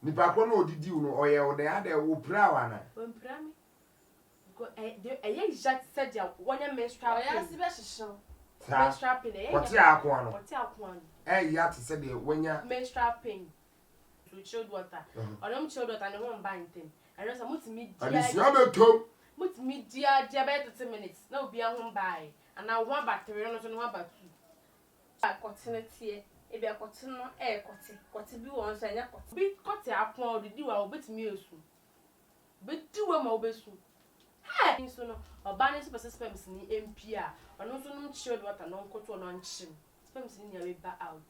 Nipa ko no odidi no oye o de ade wo pra wa na. Wo pra me. Go eye jat said ya wonya menstrual pain. Oya sibe hihyew. Menstrual pain eye. What AKOA no? What AKOA no? Ya te said de wonya menstrual pain. To chilled water. Onom chilled water ne ho mba ntem. I know some mutimi dia. Adisi abetom. Mutimi dia be 30 minutes. Na obi ahom bai. Ana wo battery no so no abatu. Akotene tie. Ebi akote no kote bi won so anya kote. Bi kote akon odidi wa obetimi esu. Bedi wa ma obesu. Hey, so no oba ne super sperms ni MP a. Ono so no chilled water no nkoto no nchim. Sperms ni ya we ba out.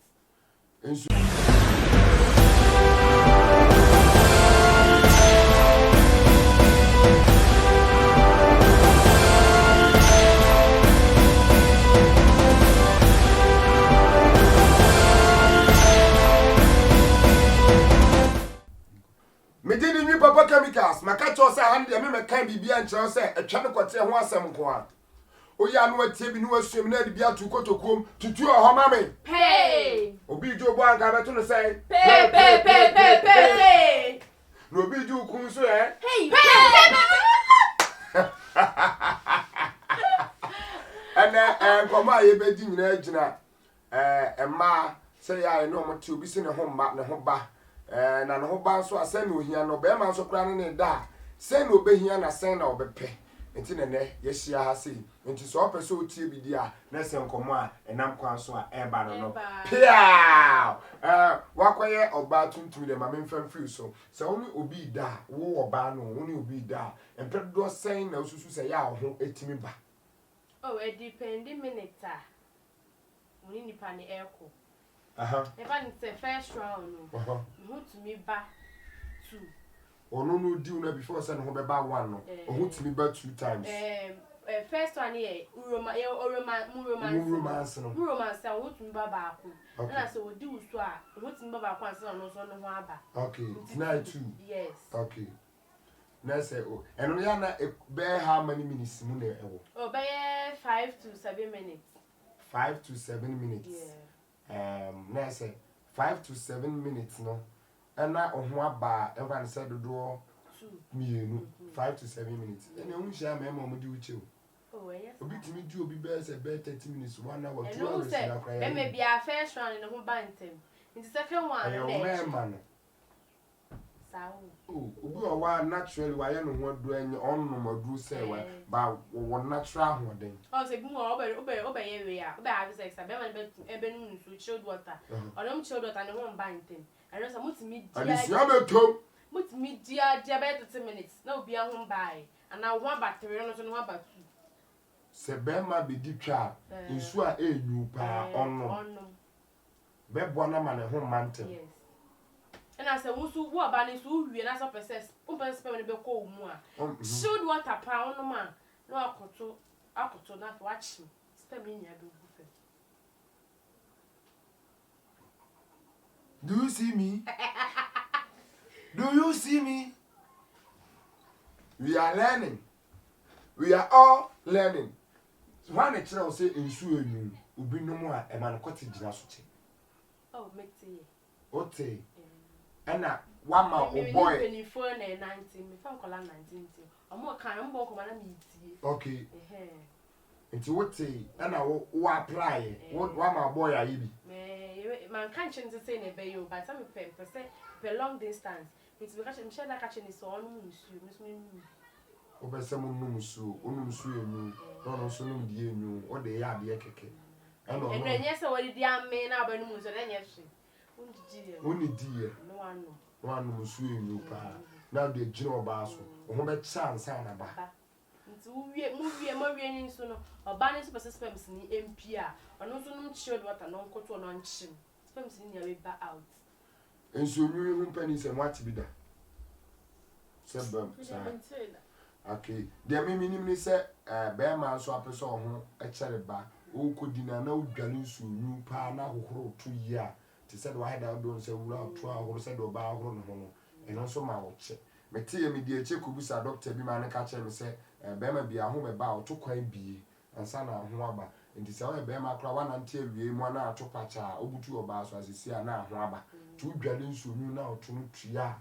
Me did new papa chemicals, my catch us a hand, me can be and chance a channel got a one some one. O ya no tabi no assume na de bia to kotokom tutu o ho mame. Hey! Obi jo bo anga beto no say. Pay. No bi ju kun so eh. Hey! And NKOMO aye be di nyina agina emma say ya no mo ti obi se ne ho mma ne ho ba na ne ho ba so ase na ohia no be ma so kra ne da say na obehia na say na obepe enti ne ye hia ha sei enti so opese o tie bidi a na se NKOMO a enam kwan so a e ba no pia wakoye oba tuntum de ma memfam free so oni obi da wo oba no oni obi da empedo say na osusu say ya ho etimi ba. Oh, it depends minute. We need pani echo. If I say first round, who to me back 2. Oh no deal na before send ho be ba 1 no. Who to me back 2 times. First one here, romance no. Romance who to me ba ku. Na so we do so a who to me ba ku ansa no so no ho aba. Okay. Tonight 2. Yes. Okay. Na say oh, and no ya na be how many minutes mu na ewo? Oh, be 5 to 7 minutes. 5 to 7 minutes. Yeah. Na say 5 to 7 minutes no. And na ohun aba everyone said do 2 5 to 7 minutes. And you share me mo di uche o. Oh, yes. Obi timi di obi be say be 30 minutes 1 hour 2 hours na cry. And maybe a first round in the whole bantem. In the second one, man. Oh, obi o wa naturally wa ye no ho do enye on no madu say wa ba wo natural ho den. Oh, say bu obe ye we a. Obe have sex a be man be nu nsu chilled water. Odom chilled water ne ho bantem. I know some mutimi dia. Adisi abetom. Mutimi dia be 30 minutes. Na obi ahom bai. And now one battery no so no abatu. Se be ma be di twa nsu a enyu pa onno. Be bo na ma ne ho mantem. Yes. And I said, "Who so what about so we na so process? Open spend when be call mu a. Should water pa on man. No akoto na for watch me. Spend me nya do buffet. Do you see me? Do you see me? We are learning. We are all learning. So when the child say nsu enyu, obi no mu a e man kwati gina so che. Oh, make tea. Ote. Ena one man o boy 24 and 19 me fam kola 19 omo kan mbo ko na me tie. Okay. Nti wote ena wo apply one man boy ayi bi me man kan chen say na be yo but some people say per long distance it be catch me share that catch ni so onu nsu me so nu obese mo num su onum su enu no so num die enu o de ya de keke eno enye se wo di ame na aba nu mu so na nye hwe Oni die. No anu musu enu pa. Na de gina oba so. Ho be chance na ba. Nti mo wie nyin so no. Oba ne super sperms ni MP a. Ono so num chilled water no nkoto no nchim. Sperms ni ya we ba out. Enso nyu hu pani se mo ati bi da. Sebam sa. Okay. De me minim ni se be ma so apeso ho e chere ba. O kodina na odwane nsu nyu pa na hohoro to yi a. Ti said why that don't say wura to ahoro said oba ahoro no ho eno so ma wo che meti ye me die che kubusa doctor bi ma ne ka che me say be ma bi aho me ba o to kwan bi ansa na ho aba nti se o be ma kra wa na ntie wie mu na ato pacha obutu oba so asisi a na aho aba to dwale nso nu na oto no tua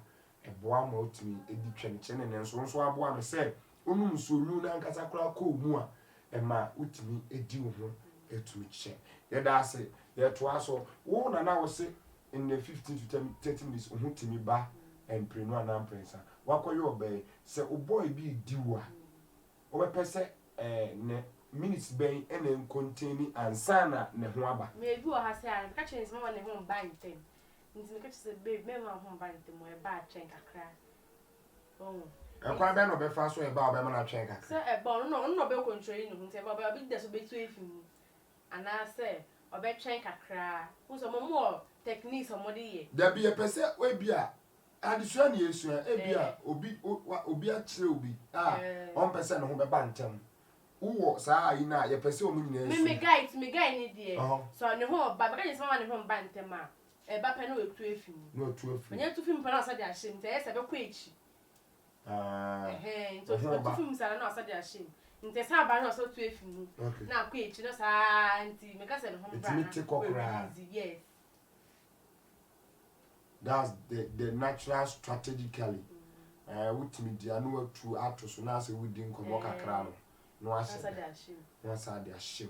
eboa ma otimi edi twene ne nso aboa me se onum nso nu na nkasa kra ko mu a ema otimi edi wo ho etumi che ye da ase ye to aso wo na wo se in the 15 to 30 minutes ho timi ba emprenu ana prensa wakoye obey se o boy bi di wo a o be pese ne minutes ben ene contain ansana ne ho aba me bi o ha se a ka chense ma ne ho ba ntem nti me ka chense babe me ma ho ba ntem mo e ba chen kakra oh ekwa be no be fa so e ba o be ma na twen kakra se e ba no be control ni hu nti ba bi de so be tu efimu ana se o be twen kakra hu so mo techniques o mo de ye da bi e pese we bia adisua ne yesu e bia obi a kire obi on pese ne ho be ba ntem wo saa yi na ye pese o mu nyina yesu me guide ni de so ne ho ba ka chense ma ne ho ba ntem a e ba pe no we tu efimu no tu efimu onye tu film pa na so de ahim nti e se be kwa echi nti tu film sa na so de ahim nti sa ba na so tu efimu na kwa echi no sa nti me ka se ne ho bra na yes. That's the natural strategically with media no to ato na say we din komo kakra no ase no asa de ashim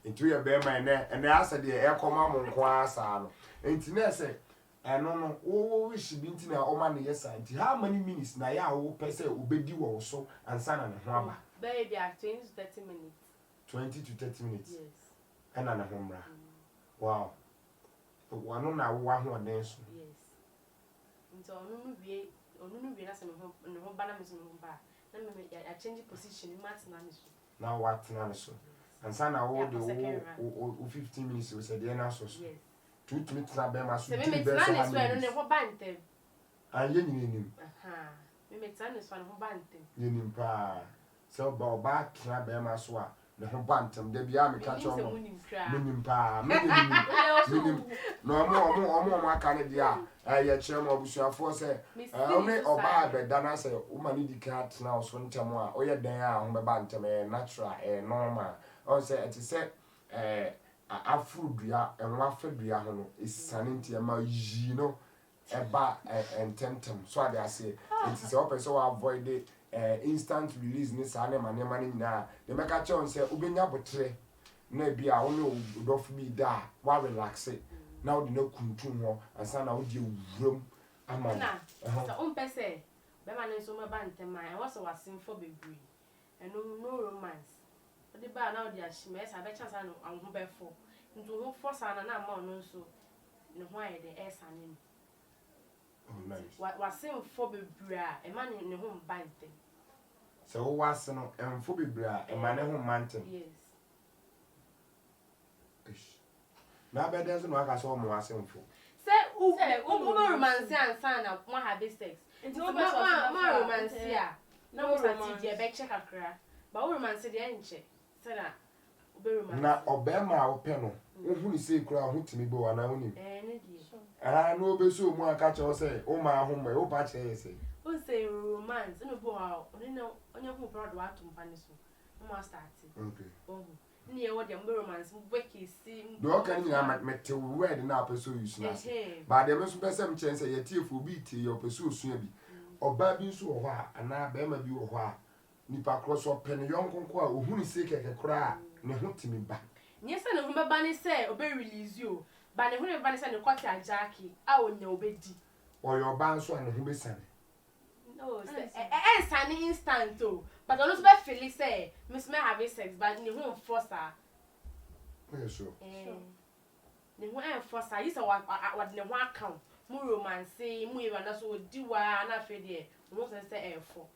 into your be man and asa de e koma mo nko asa no enti na say eno no wo wish bi nti na o ma ne yesa nti how many minutes na ya wo pese obedi wo so ansa na ne ho aba baby at 20 to 30 minutes 20 to 30 minutes yes and na ho mra wow wano na wo ho den so yes nti onu nu wie na se me ho ba na me so me ba na me ya change position mat na me so na what na so ansa na wo de wo 15 minutes we said na so so yes 2 minutes na be ma so se me na ne so eno ne ho ba ntem anye nyine nim me na ne so ne ho ba ntem nim pa so ba tra be ma so a ne ho ba ntem da bia me ka cho no nim pa me nim no mo aka ne dia ye kire mo busuafo se one oba abeda na se wo ma ne dika tena so ntem a oye dan a ho be ba ntem natural normal o se eti se afrudua enwa fadua ho no esane ntia ma yi no eba ententem so ade ase enti se open so avoid the instant release ni sa ne mane nyina de meka che on se obenya botre na bia wo ne dofu bi da wa relax na wo de na kuntum ho ansa na wo de wuram ama na so on pese be ma ne so me ba ntem a wo so wasimfo bebree eno no romance odi ba na odi ahime esa be chance na anho be fo ntu ho fo sa na ma ono nso ne ho aye de esa ne oh nice wasimfo bebree a e ma ne ho mba ntem se wo wase no emfo bebree e ma ne ho mantem yes na be den so no aka so mo wasimfo se u romance ansa na mo have sex nti ma romance a na mo sati je be check akra ba o romance de enche se na obe romance na obema a wo pe no wo hu ni se kura ho timi bo wana ho nim ne die no obe so mu aka che o se o ma ho mwe o pa che se o se romance no bo ha onye hu proud wa atum pa ne so mo start okay ni e wo de mo romance mo weki si do kan ni na mete word na apeso use na se ba de me so pesem chen se yetiefo bi tie yo peso osua bi oba bi nso wo ho a ana ba ma bi wo ho a nipa cross o pen yonkonko a ohunu se keke kura ne ho timi ba nye se ne ho ba ne se obe release you ba ne ho ne ba ne se ne kwati ajaki a onya obedi oyo ba nso a ne ho besane no se sane instant o but ono so be feel say miss me have sex but ne ho force a yes sure ne ho force a yisa wa ne ho account mu romance mu e ba na so odi wa na fe de mo se efo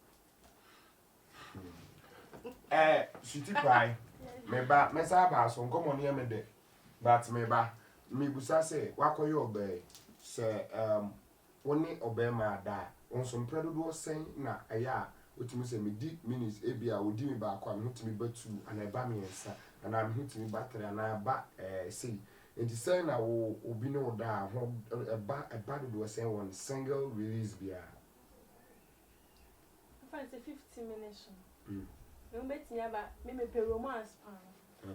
sweetie pie me ba me sa ba so nkomo ne me de but me ba me busa se wakoye obe se woni obe ma da onso mpredo do sen na aya otimi se me di minutes ebia odi me ba kwa me hotimi batu ana ba me ensa ana me hotimi battery ana ba sei enti sen na wo obi no da ho eba do sen one single release bia for 50 minutes me beti aba me pe romance pa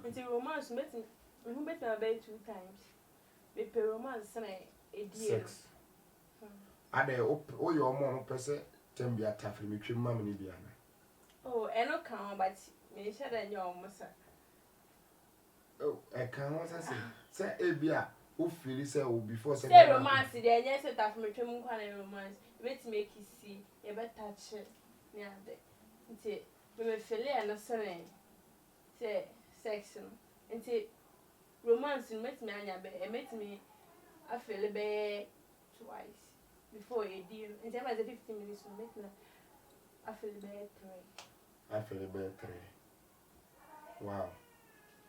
enti romance beti me beti aba 2 times me pe romance na e die ade o yo mo pese tembia tafri me twem mam ni bia na Oh, eno kan but me sha da nya o musa. oh e kan ho say e bia o feel say o before say Romance dey nya say tafri me twem kwa na romance. Wait make you see, e be touch ni ade. Nti me feel e na sene. Say sex no. Nti romance met me anya be e met me I feel be twice before a deal. In time as 15 minutes no make me I feel be 3. I feel about 3 wow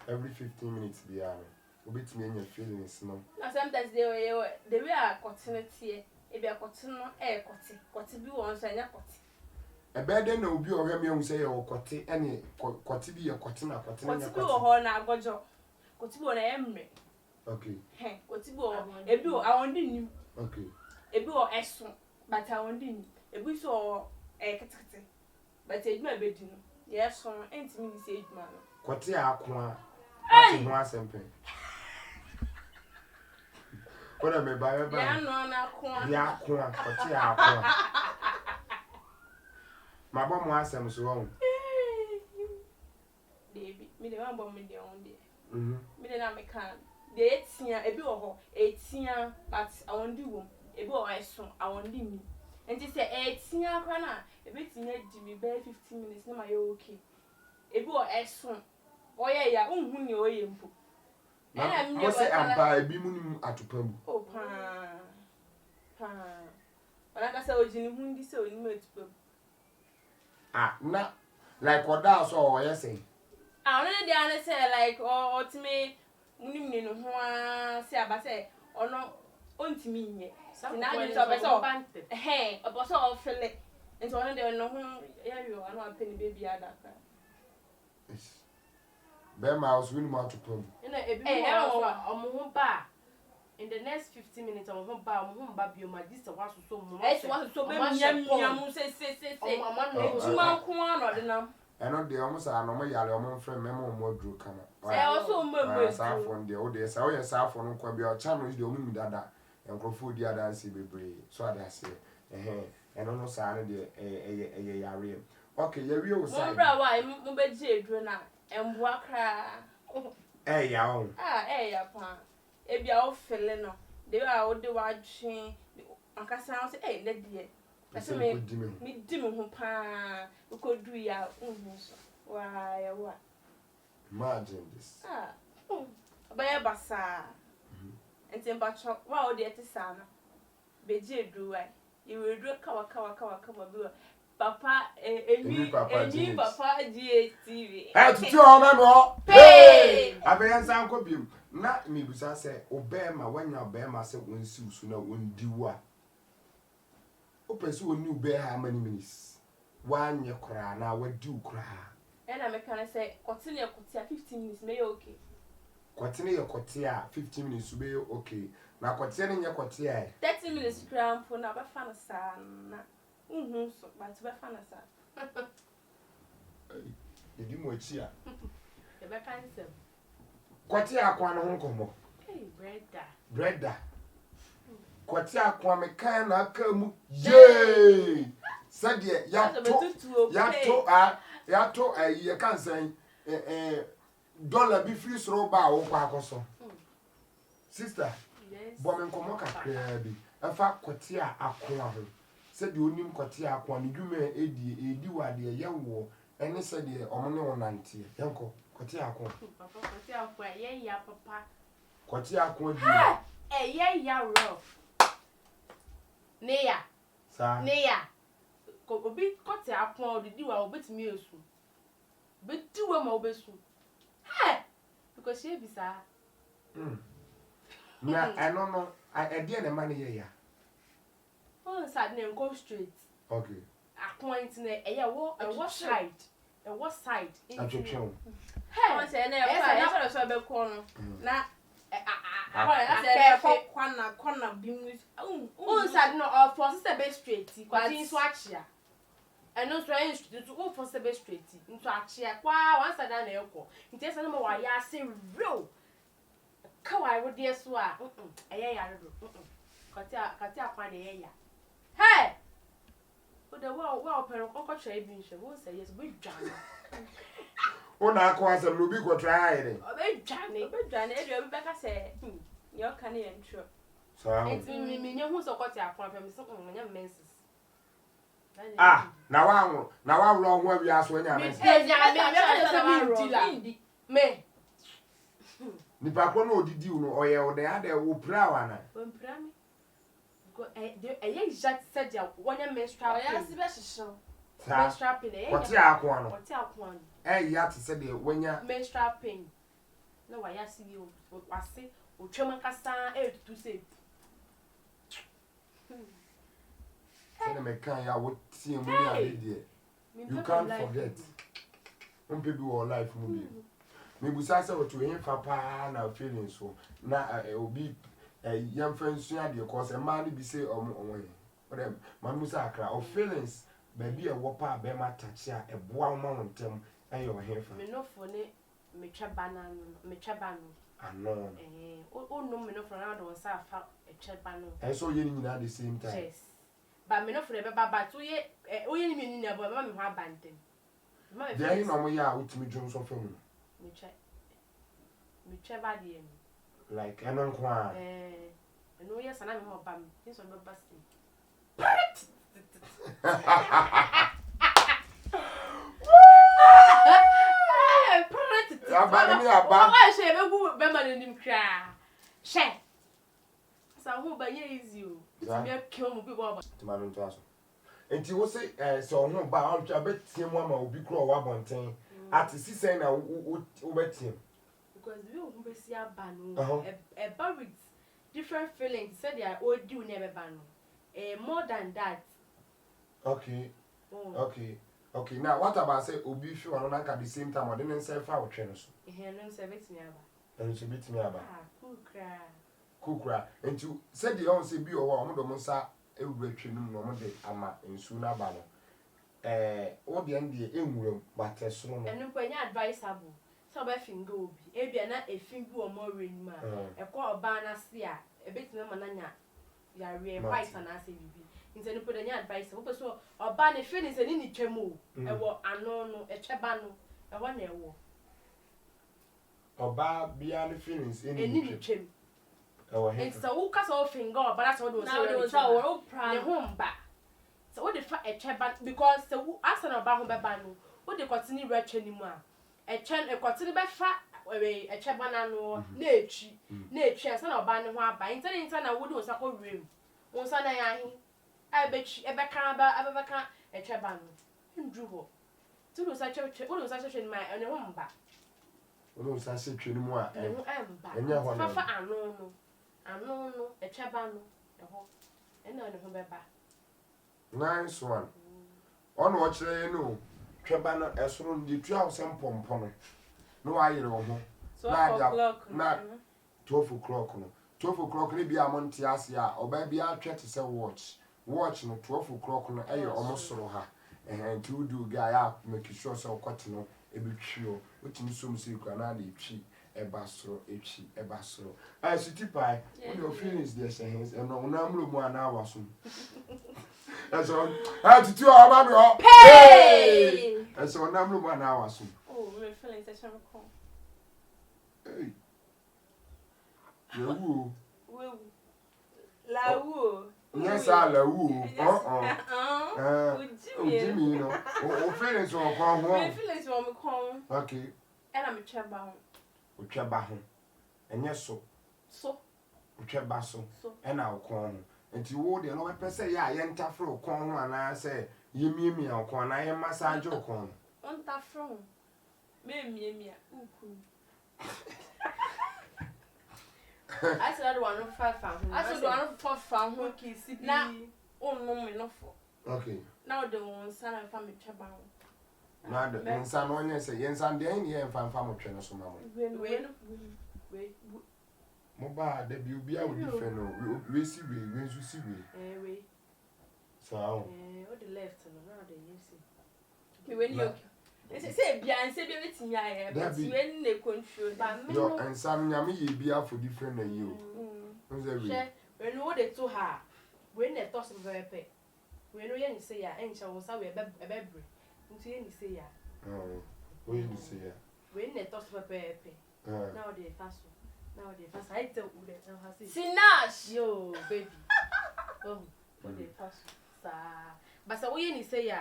every 15 minutes bia no obet me anya feelings no Now sometimes the way I continue e be akote no e kote bi won so anya kote e be de na obi o hwe me hu say ye okote ene kote bi ye kote na kote na kote bi wo ho na agojo kote bi wo na emre okay kote bi wo e bi wo awonde nim okay e bi wo eso but awonde nim e bi so ketekete but e djuma be di no ye so entimi ni say djuma no kote akoa ati ho asempe ora me ba ya no na koa ya akoa kote akoa ma bo mo asem so won David me de wan bo me de on de me de na me kan de etia e bi wo ho etia but awonde wom e bi wo eso awonde ni enti se etia kwa na e bi tinya di me be 15 minutes na ma ye okay e bi wo eso oye ya unhu ni oye mpo na mo se ampa e bi mu ni atopam o pa ona ka se ojini hu ndi se oni matupam na like oda so o yesi ona de ane say like otime munimni no ho a se aba say ono ontimi nye na ade so be so obo so o fele nti ona de no ho ya yo ano apeni baby adaka be ma os win ma atopam ina ebi mo omo ho ba in the next 15 minutes omo ho ba bioma this was so mo so be miam se ejuma ko ano de nam eno de omo sa no mo yale omo mfrem memo mo duru kana so mo sa afon de o de sa o ye sa afon nko bia o cha no de omo mi dada enkrofo di ada nsi bebre so ada se eno no sa no de eye yare okay ye wi o sa mo bra wa mo be ji eduro na emboa kra ya o ya pa e bia o fele no de wa o de wa twen akasa o se na de ase me di me ho pa ko du ya unhu so wa ya wa imagine this ba ya basa enti mbacho wa o de etisa na be ji eduro wa ye we eduro kawa bi papa enyi papa GTV tutu o me mo hey abeyansa nko biem na mibusa se obema wanya obema se wonsi usu na wondiwu a opese woni ube ha many minutes wanye kra na wadiu kra na me kan say kote ne kote 15 minutes me okay kote ne kote a 15 minutes be okay na kote ne nye kote a 30 minutes kra mpo na ba fa na sa na so ba to ba fa na sa edi mo chi a e be kan sem kote akwa no ho komo breda kote akwa me kan na aka mu ye sade ya to ye kan san dollar bi free sro ba wo kwa akoso sister bo me nkomo kakra bi afa kote akwa ho sade onim kote akwa ne dwuma edi wade ye wo ene sade omone wonante yanko kote akwa papa kote akwa ye ya papa kote akwa di ye ya rough neya sa neya ko obi kote akwa odidi wa obetimi esu betiwa ma obesu because she be sa na eno no e de na man ye ya on sad name go straight okay akwa intine wo side atwetwe o se na e so be ko no na kwana bimu on sad no of for sister be straight kwatin so achia eno so en straight to for sister be straight into achia kwa one side na ekwo nti ese no wa ya se real ka wa wo de so a ya do kati akwa de ya Hey! But the wow, parent, Uncle Shaving, she won't say yes, we Johnny. Oh, now, cause I'm no big what try it. Oh, Johnny, Rebecca said, you're canny and true. So, It's me, who's a got your problem, something when you're menses. Now I'm wrong where we ask when you're me. Nipa kono odidi no oye o de ade wo pra wana. When Pram go a young Jack said, one your menstrual, I asked the best show. Menstrual pain, What's your aquan? what's your one? Ya to say when you Menstrual pain. No, I ask you what I say, or Chomakasa, to say. say me kan ya wo tie mu ya dey. You can't forget. People all life movie. Me busa say what we fa pa na feeling so na obi yam fansu ade cause e man bi say omo whatever man musa akra of feelings baby e wo pa be ma touch a e boa ma wontem e yo he fa Me no for ne me twaba no ano o no me no for na do sa fa e twaba no e so ye ni na the same time. yes but me no for be baba to ye o ye ni me ni na bo me ho abanten ma me There no mo ya utimi dwom so fa mu me twaba de em like eno nko a no yes na me ho bam nso be basti I say be go be man nim kra she so ho ba ye easy o me kill mo people timano to aso enti wo say so ho ba on twa betie mu ama obi kro wa bonten ati si say na wo betie because we who be see abano a bar with different feelings said they are all do never ban more than that. Okay. Okay, now what about say obi fi wano na ka the same time or didn't say fa wo twe no so No say bet me aba and so bit me aba kukra enti said the on say bi o wa omo do mo sa ewura twe no no mo de ama ensu na ba no wo de ande enwuram bateso no enu ko nya advisable so ba finga obi e bia na e fingu o mo renuma e ko oba na se a e bet me ma na nya ya re white na se bibi nse no put nya advisable wo so oba ne feelings ani ni twemu e wo ano no e tweba no e wo na e wo oba bia ne feelings eni ni twem oh he it's so ka so finger oba na so do so wo pra ne ho mba so wo de fa e tweba because so asa na oba ho beba no wo de continue re twa ni mu a e twa e continue be fa e tweba na no na etwi asa na oba ne ho aba inta na wo de osa ko rem wo sa na ya hi ai be twi e be kan ba abeba e tweba no ndru ho tu do sa twa ni ma ne ho mba wo sa se twe ni mu a ne ho mba enya ho na fa ano no e tweba no e ho ena ne ho beba nice one ono wo kire no tweba no esoro ndi tu a wo pompom no wa yire wo ho na 12 o'clock no 12 o'clock ni bia monti ase a oba bia twete se watch no 12 o'clock no eyo omosoro ha nti udu ga ya make sure so kwati no ebetwio otimi som se kwa na de twi ebasoro ebasoro city pie when your feelings there say hands and no na mlo mu ana waso that's all tutu aba me ho hey that's all na mlo mu ana waso oh my feelings say come hey lawu yes lawu Jimmy no o feelings o kon ho my feelings o me kon okay and I'm tweba ho utweba ho enye so utweba so ena o kon ho enti wo de no we pese ya ye ntafre o kon ho ana se ye miemi o kon na ye massage o kon on tafre ho me miemi a uku I said I want to fight for him. I said I want to fight for him. Okay, now, oh no, me no for. Okay. Now the one son and family trouble. Now the son one yes, yes, and the end here and family trainer so mama. Wait. Mobile, the be out different. We see we. So. What the left and now they use it. When you say bien say be wetin ya e but when they control but me no and some nyame ye bia for different than you. When you dey to her when they toss very pe We know you say ya, and shall was a baby. Into any say ya. Oh, we you say ya. We net toss pepe. Now they fast. Now they fast. I tell you that now has it. Sinash. Yo, baby. Oh, they fast. Sa. But so we any say ya.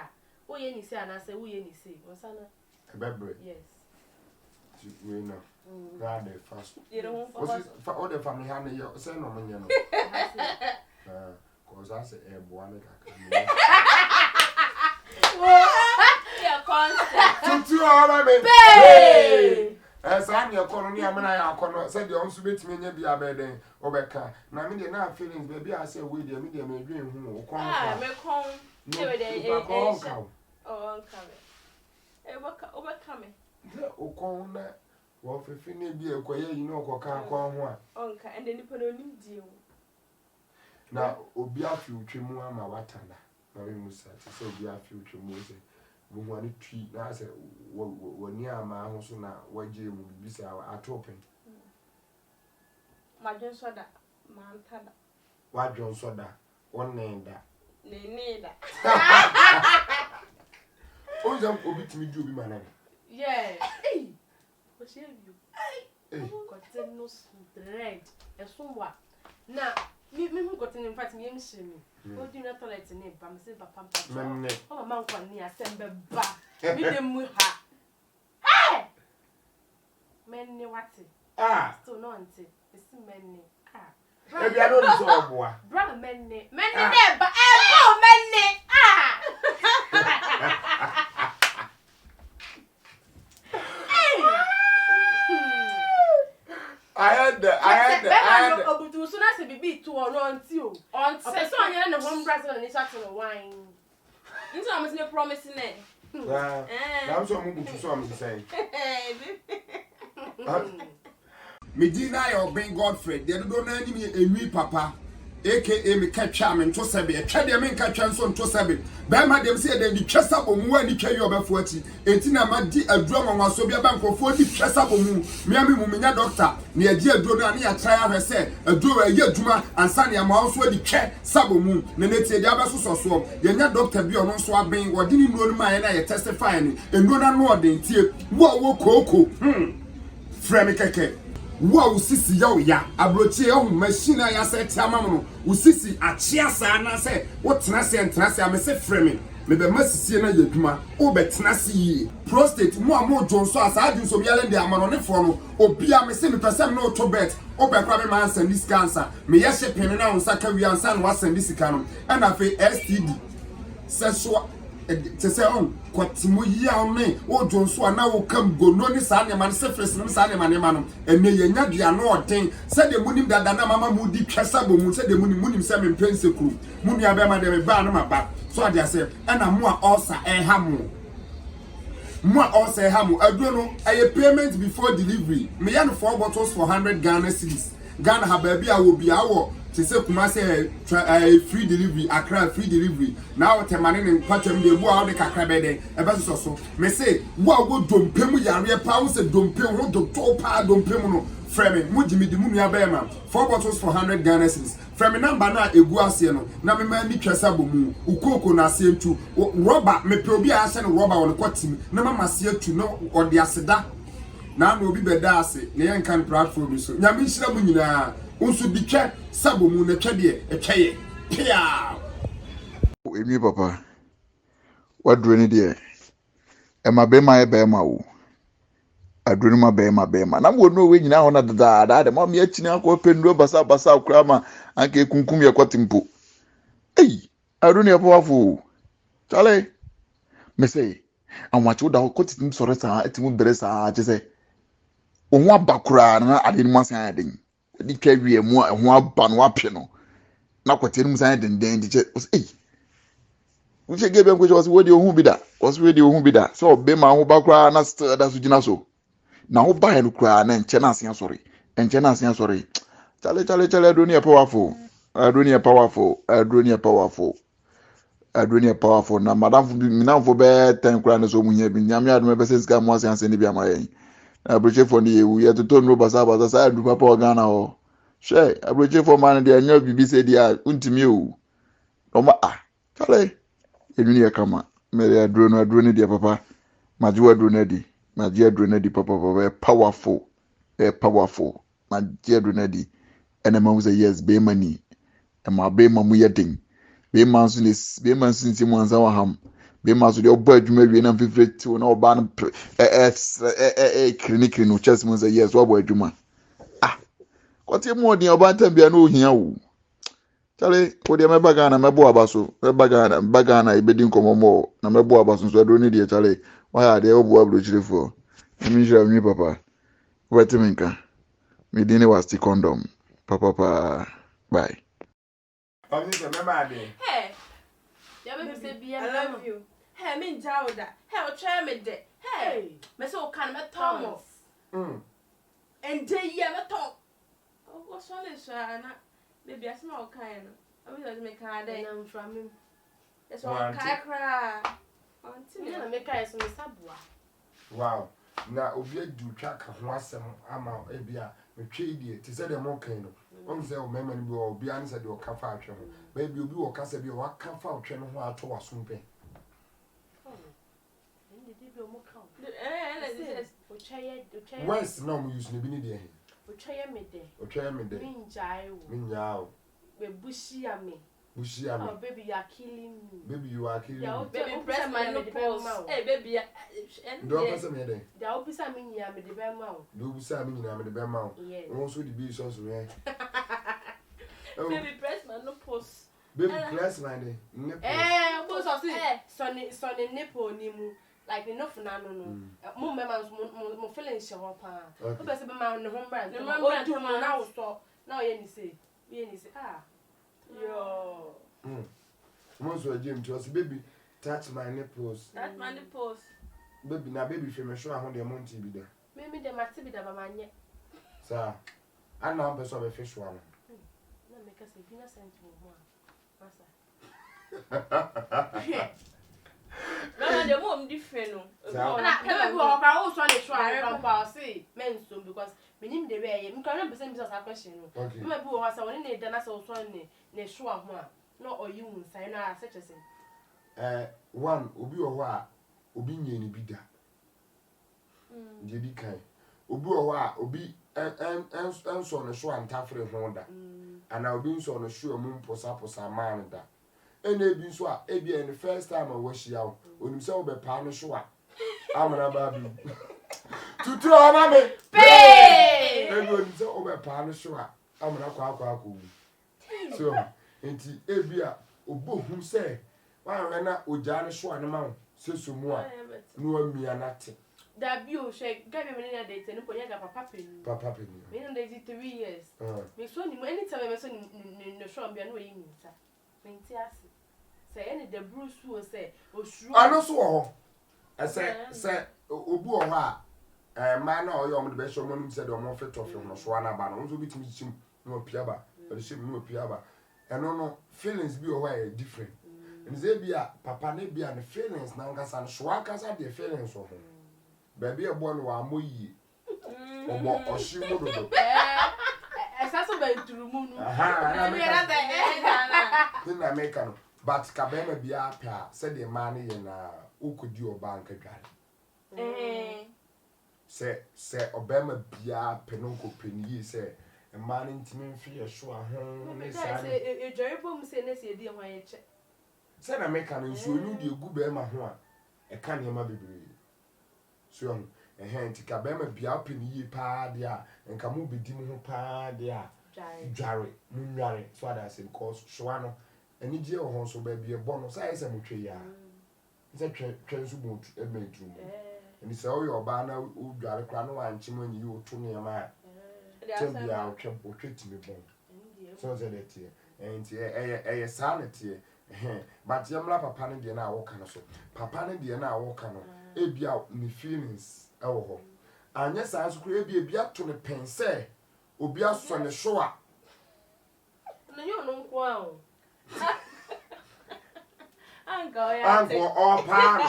We any say and I say we any say. Wasana. A baby. Yes. We know. Now they fast. You don't for all the family hand you say no man you know. Cause I say boy Yeah, constant. Tutu all me. Hey! Esa me kono ni amana ya kono say the onso betimi nya bia beden obeka na me dey na feelings baby I say we dey me dey me dwen hu o kono Ah, me kon. no dey Oh, come. Obeka me. o kono na wo fefi na bi ekoye yi na okoka akwa ho a Onka, and then you put on him deal. na obi afi utwemu ama watanda na we musa so obi afi utwemu say wo ho ani twi na say woni ama ho so na waje mu bibisa atopen Madon soda, mantada. wadron soda onenda Neneda. o jam obi timi di obi manana Yeah. Hey. What shall you? eh Got no dread. A somewhat. Now, me got in fact me shame. What do you not tolerate in it? Pam say papa. memne Oh, man, can near sembe ba. Me dem with her. Hey! Men ne what? Still no auntie. It's men ne. Ah. ebi ado ni so oboa Brother men ne. Men ne there, but oh, men ne. Ah! I had the Obutu so na se bibi to ono anti o. On Person anya na home brass na ni chat no wine. Into I'm saying promising it. I'm so much so I'm saying. Hmm. Medina your Ben Godfrey, they don't know any Enwii papa. AKA me catch am to sebe twa de me catch so to sebe be ma dem say dem di twesa bomu ani twa yo befo ati enti na ma di aduro ma so bia bankofo di twesa bomu me ami mu nya doctor na agi aduro na ya try have say aduro ayi aduma ansa na ma so di twa sabomu na netie dia be so so ye nya doctor bi ono so aben wodi ni nuro ma ye na ye testify ni enuro na no ode ntie wo koko frame keke wo usisi ya abrochi ehun machine ya set amam usisi achia sa na se wo tena se amese frame me be masisi na yeduma o be tena se yi prostate mo amo jonso asaju so biale de amano ne fo no obi amese me person no to bet o be kwa me man send this cancer me ye shipping na unsa ka wi ansa na wa send this kanu and afi STD sexual te say on kwatimo yi awne o jonso ana wo kam gono ni sa ne man se fresh no sa ne man no ene ye nya dia no oden se de munim dada na mama mu di twesa bo mu se de munim se me pense kru mu nua be ma de me ba no maba so ade ase ana mu a osa hamu aduro no aye payment before delivery me ya no 4 bottles for 100 Ghana cedis Ghana ha ba bia wo bia wo te se kuma se free delivery Accra free delivery now temane ne kwatem de bu a de kakra be de e be so me say wo go dompem yare pa wo se dompem ho do to pa dompem no frame mu jimi di mu nua be ma 4 bottles for 100 Ghana cedis frame number na egu ase no na me ma ni twesa bomu ukoko na ase ntu rubber me pe obi a ase no rubber wo ne kwatim na mama ase atu no ode aseda na no obi be da ase ne yan kan platform so nyame nhira mu nyina unsu dikwe sabomu na twede etweye pia Enwii papa waduro ni de e ma be ma wo aduro ma be ma na mo no we nyina ho na dada de ma me akini akọ penduro basa akura ma anke kunkum ye kwatimpo aduro ni apawafo chale me say anwachi da kwatim sore sa etimu bere sa je ohun abakura na ade ni masan aden di twawie mu ho aba no apye no na kwatim musan den di je we should give them questions what you be that was really who be that so be ma ho bakura na da so gina so na ho ba no kura na enche na asia sorry chale adoni powerful na madam fu mina fu be ten kura na so munya bi nyame adom be sense ka mo asia se ni bi amaye abroche for ni ewu ye to no basa sa adu papa organa ho she abroche for man de anya bibi se dia untimi o no ma chale edwini ya kama mere aduro ne dia papa maji aduro ne di maji aduro ne di papa powerful powerful maji aduro ne di ena ma say yes be mani e ma be ma mu yedin be man so this be man since mu anza wa ham be man so de obo adwuma wie na favorite na oba no clinic no chest mu say yes obo adwuma kote mu odi oba tambia na ohia wo Chale, what the Mabagana, Mabo Abaso, Bagana, Ibedin Komomo, Namabo Abaso, so I don't need it, Chale. Why are they all blue for? I mean, you have me, Papa. Wait a minute. Me dinner was the condom. Papa, bye. I'm just a member. Hey, I love you. Hey, me Jawda. Hey, I'll try me de. Hey, me so can me Thomas. And day ya me talk. Oh, what's all this, Maybe a small kind. I will make a day from him. That's why I cry. Until make a subwa. Wow. Now, Obia do track once I'm out, Abia, me trade to say the more kind. One say, memory will be answered your cafe. Maybe you'll be or Cassabi or Cafa channel who are to a soon pay. Where's no use Nibini? Ochaya me de. Ochaya me de. Minjao. Be bushy at me. Bushy at me. Oh, baby, you are killing me. Baby, you are killing me. Baby, press my nipples. Hey, baby, don't press me there. The opposite I mean, you are the bear mouth. Do we say me, I'm the bear mouth? Yes. Also, the bees also, eh? Baby, press my nipples. Baby, press my nipples. Eh, both of them. Sonny nipple, Nimu. Like enough for no. More members, more feelings show up. Who best be my no brand? No, do now stop. Now, you say, yo. Most of Jim to us, baby, touch my nipples. Touch my nipples. Baby, now, baby, if you're sure I want the monty be there. Maybe they must be there, my yet. Sir, I know I'm a fish one. No, make us a dinner sent to one. No, the mom different. No, I also want to try to say men soon because we need the way you can't be saying a question. You might be was I want to done us also ne sure one. No, or you say, no, such as one, Obi or what, Obi ni bida. Jadi kai. Obi or what, Obi and so on a show and taffy Honda. And I'll be so on a show moon posa man that. And they be so ebi and the first time I wash you out when himself be pound show. I'm an baby. To throw mammy. pay. And when himself be pound show. I'm an aqua. So, enti ebia obo hum say, why rena ojane show an amount, say so more. No me anate. That you shake, give me a date and put your papa pin. Papa pin. Me and they 3 years. Me so anytime I was in the shop, be annoying. Maintias. Say any the Bruce will say, oh, sure. I know so. I say, Obu or what? Man or your best woman said, or more fit of him, no swana ban, also between him, no piaba, but the ship no piaba. And no feelings be away different. And Zabia, Papa Nebia, and the feelings now gas and swakas are the feelings of him. Baby, a boy, or moye. Or she would do. As I went to the moon. Then I make an. But Cabema be up here, said the money and who could you a bank again? Say, Obama be up, Penonco Penny, say, a man in Timmy Fear, sure, home. A joy bomb say, let's see, dear, my check. Said I make an issue, you good Bema, a canny mabby. So, a hand to Cabema be up in ye pa, dear, and Camu be dim pa, dear. Jarry, Moonrary, so I said, cause Shuano. Any dear also baby a bonus, I say, Mutria. It's a transubut a bedroom. And it's all your banner who got a crown and chimney you to me a man. Tell me I'll treat me bone. So said it here. And a sanity. But Yamla Papa and I walk on so. Papa and I walk on. A be out in the feelings. Oh, and yes, I was great be up to the pen say. Obias on the shore. No, you don't know. Uncle, all pan.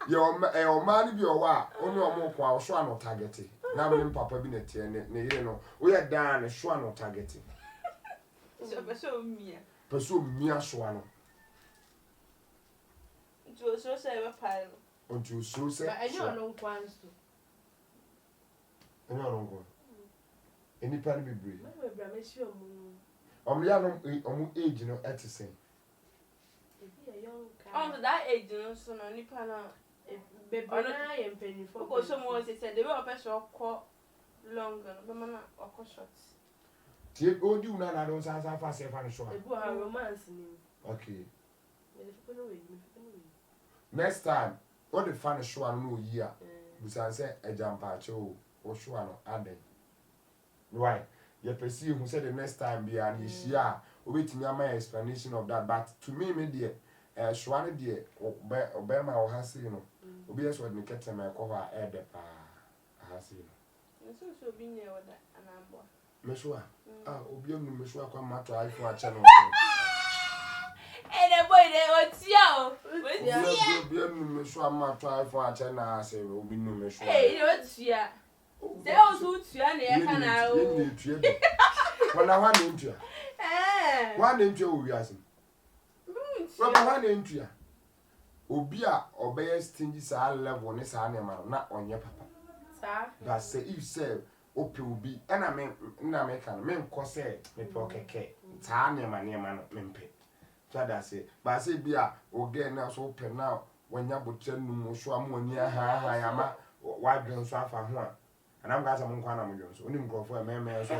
Your man be your wa, only a more power, swan or targeting. Now, when Papa been a tear, no, we are down a swan or targeting. Pursue me a swan. to so say a pile. Onto so say. I know no ones to. I don't go. Any pan be brave. Age, you know, at the same. On that age, so no nipana. Baby, I am penny for. Because someone said they were a person call longer, but man, or shots. Take all you now, I don't sound fast and show. Romance. Okay. Next time, what the fun show I know here, because I said a jump patch or show no adding. Right. You perceive who said the next time be an issue. Waiting my explanation of that, but to me, my dear, Shwana dear, Obama or Hasino, Obias what me catch my cover at the pa Hasino. So be near that an amber. Meshua, Obium Meshua come out to for a channel. And a boy, they were Tio. Obium Meshua mat to for a channel, I say, will be no Meshua. Hey, what's ya? They also Tiani, I can when I want into you. One into you, we ask him. One into you. Obia obey stingy side level on this animal, not on your papa. Sir, but say if say, open will be, and I mean, American, men cause me pocket cake. Tanya, my name, and mimpe. So that's it. But say, beer, or get now so open now when you butcher no show more near her, I am a white girl so far one. And I'm got some kind of Jones, only go for a man, so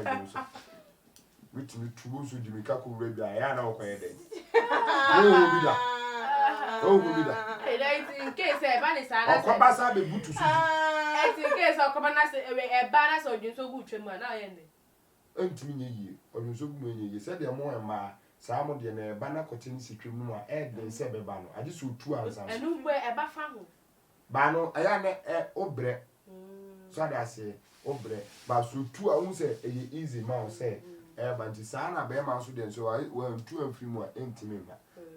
which me true so Jimmy Kaku Raby, I know where they. Oh, be that. In case a banner, I'll come back. I'll be good to see. In case I'll come and a banner so you so good to man. I end it. And me, or you so many, you said they're more and my Salmon and a banner continues to trim more egg than Sabe Bano. I just saw 2 hours. And who wear a buffalo? Bano, I am a obre. So I say, obre, but so 2 hours say a easy mouse say. But the son of Bema student, so I went 2 and 3 more intimate.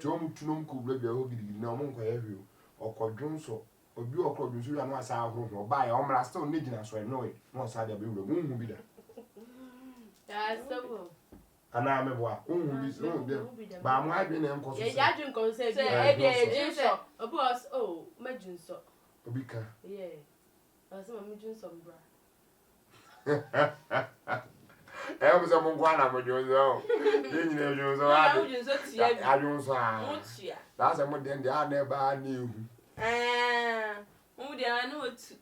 Tom to no could be a hobby, no one can have you, or quadron so, or you or quadron, you are not sound or buy or I still need us, so I know it. No side of the room will be there. That's so. And I'm a boy, who is no them, but I'm not being unconscious. Yeah, I don't say, a boss, oh, imagine so. Obika. Yeah, I was imagine some bra. I was a Mongwana, but you're so. I don't say. That's a more than the other never knew. Oh, dear, I know it.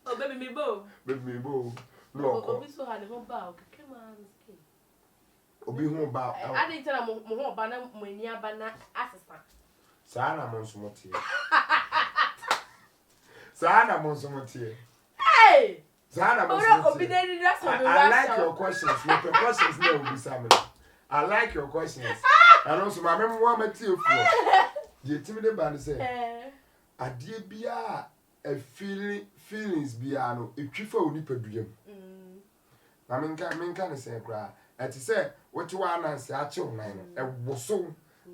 Oh, baby, me bow. Baby, me bow. No, we saw had a bow. Come on, skin. Obi home about. I didn't tell him more banner when you are banner assistant. Sana Monsumoti. Sana Monsumoti. Hey! Sana Monsumoti. I like your questions. Your questions never be Samuel. I like your questions. And also, my memory one material for the timid band say, a dear beer, a feelings beano, if Chifa will nip a dream. I mean, can say, cry. And to say, what you want to say, I chill, man, a was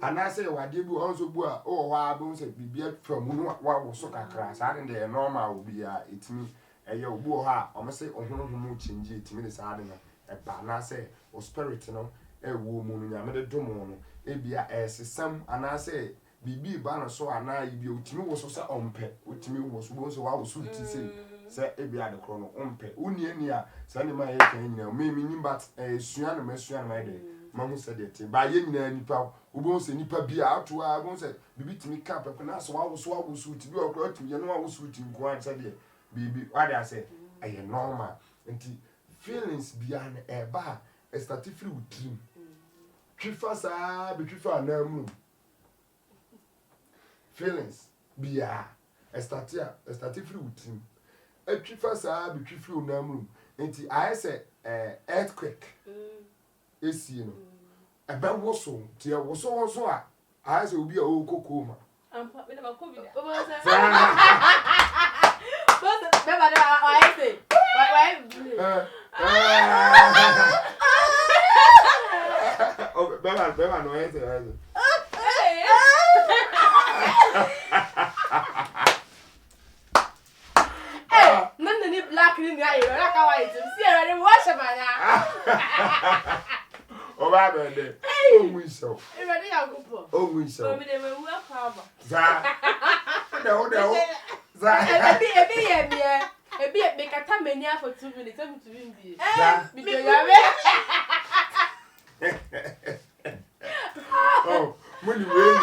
and I say, what you also boy, oh, why I don't say, be from what was so crass. I think the normal will be it me, a yo boy, I must say, oh, no change it to me this hardener, a banner say, or spirit, you know. A woman, I made a domono, a be a some, and I say, be banner so and I be to me was also on pet, which me was once I was sweet to say, a be at the chrono on pet, unia, sending my head, maybe but a Suana Messuan my day. Mamma said it, by any nipa, who won't say nipa be out to I won't say, be to me cap up and ask so I was sweet to you, or to me, and I was sweet to go and said, be what I said, I am normal, and feelings beyond a bar, a started free with him. Trifa be trifa na mu. Feelings be a started free with him. A trifa be trifa na mu. Enti I say earthquake. Esi no. E be woso, ti e woso so a I say obi a o kokoma. Ampa me na ba covid. But never I say. Why? Oh, Bella, no answer. Hey, none of the black in the eye, like I see already wash a man. Oh, my bad. Oh, we so. Ready, I'll go. Oh, we so. We never will cover. Ebi make a time many for 2 minutes. I'm to win the. Oh, money way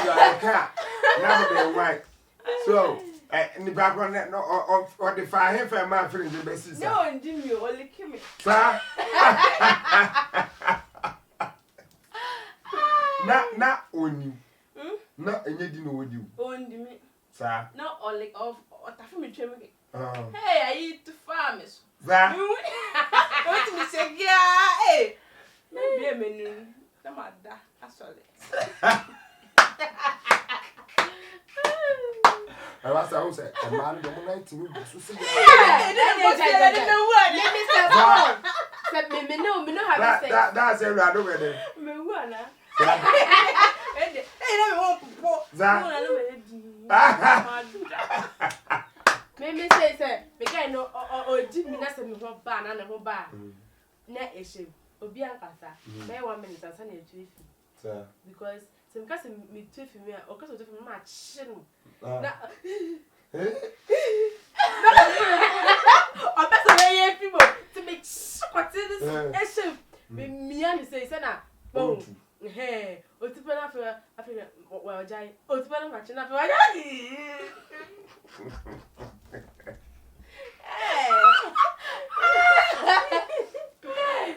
I can't. Now they're white. So, in the background, no, or the fire for my friend, the best. No, and Jimmy only came in. Sir, not on you. Not any dinner with you. Only me. Sir, No, or like of or taffy trim. oh, Hey, I eat to farmers. that What to me say, yeah, hey. Maybe a menu. The mother, that's all it. I was I say, a man don't like to move. So, that's a rather wedding. Maybe say, because no, or did me not send me one ban and a whole bar. Net issue, Obiancasa, may 1 minute and send you Sir, because some cousin me to me or because of much. Or better, people to make what's issue. Me and say, Senna, oh, hey, or to put up after well, Jai, or to put up matching up.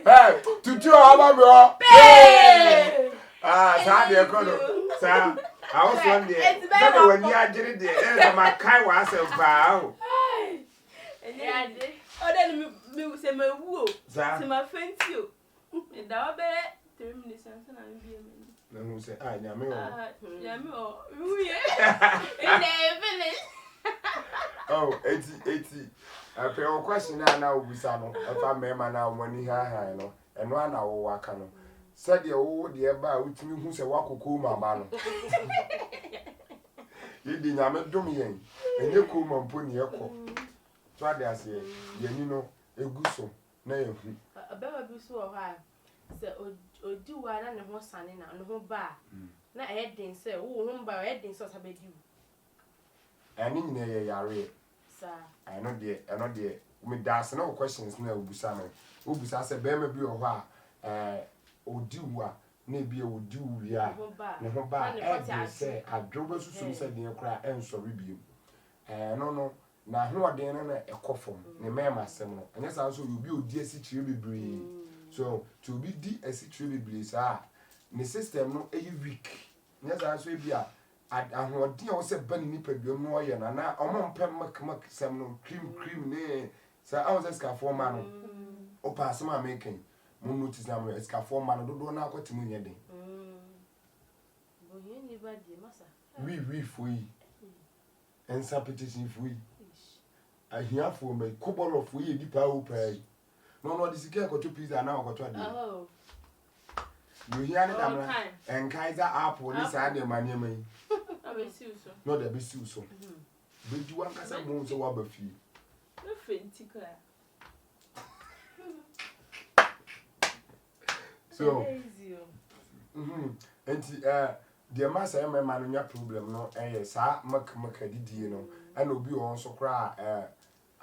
hey, to two hours, Sadia Colonel, sir. I was one day. When you did it, there, my kind was a vow. Oh, then me say my woo, Sir, my friend too. And now, 3 minutes and I'll be a minute. no, who say, I am oh, 80. I pay a question now, Busano, if I may man now, money high, no, and 1 hour walk on. Said the old dear boy with me who say, walk cool, my man. You didn't have a domain, and you cool, my pony, a call. Try to say, you know, a goose, no, a better be so high. Say, or do one and a horse son in a whole bar. Not a head didn't say, oh, home by heading so about you. And in a yare, Sir, I know dear, me that's no questions no Busano. Ubusa said, Bema be a while, or do what, maybe a would do, yeah, no bar, and say, I drove us to say, dear cry, and so review. No. Now, who are there a coffin, the mamma seminal, and yes, also you build dear situation breed. So, to be the situation breeze, the system no a week. Yes, I say, be a what dear was a bunny nipper, your moyen, and now among pemmick seminal cream, nay. So I was a scaffold man, or pass my making. Moon notice number a scaffold man, don't know what to mean yet. We for ye, and some petition for ye. I hear for me, couple of we deep out pay. No, this is get to pizza now or 20. oh, You hear it, and Kaiser Apple, this and your money. I will see you so. No, there be so. But you want to move so what few. No fancy class. So, and the master, my man, your problem, no, and yes, I make a no, and will be also cry.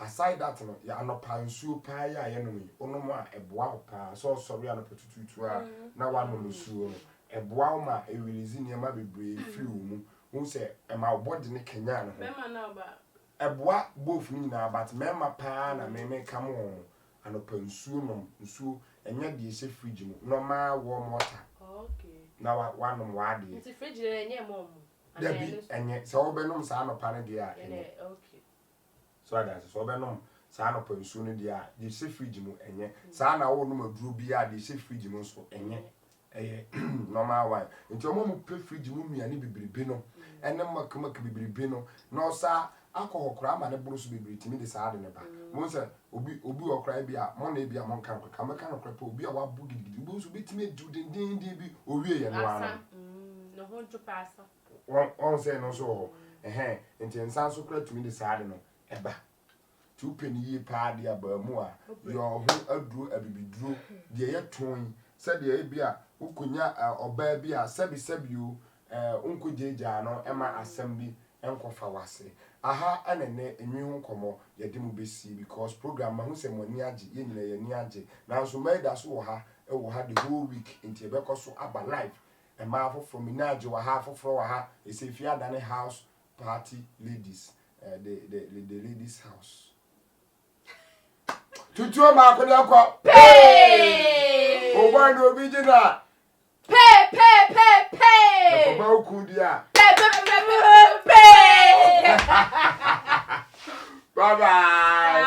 Aside that, no, you are not pansu pie, enemy, or no more a bow pa, so sorry, and a potato, now one on the sewer, a bow ma, a releasing your mabby brave few, who say, and my body in Kenya. A bois both me now, but mamma pan and may come on, and open soon, so, and yet the safe fridge, no more warm water. Okay. Now, one on one day. It's a fridge and your mom. And yet, so Benum San of Panadia. Okay. So that's so Benum San of Pensunia, the safe fridge, and yet Sana old number drew beer, the safe fridge, and yet, normal one. Into a moment, pay fridge, mummy, and be bino, and then Macamac be bino, no, sir. Alcohol cram and a bruise be breathing the side in the back. Monster, Obi or cry be a money be a monk, come a kind of crap, be a wild boogie, booze will be to me, do the DB, or we and one. No, hold to pass. One say no so, a hand, and ten sounds so clear to me the side no, a back. 2 penny party a Bermuda, your whole drew a baby drew, the air twin, said the Abia, who could ya or baby a sabi you. unku jeja no ema assembly enkofa wase aha anene enwi ho komo yedi mu besi because program ma hu se mo ni age ye nyina ye ni age na so maida so wo ha the whole week nti ebe so aba live e ma from minaje wa ha foforo wa ha e se fi adane house party ladies the ladies house tutu ma ko de kwa Pay. o boy no bi jina Pay. ko ba ku dia Pay. bye bye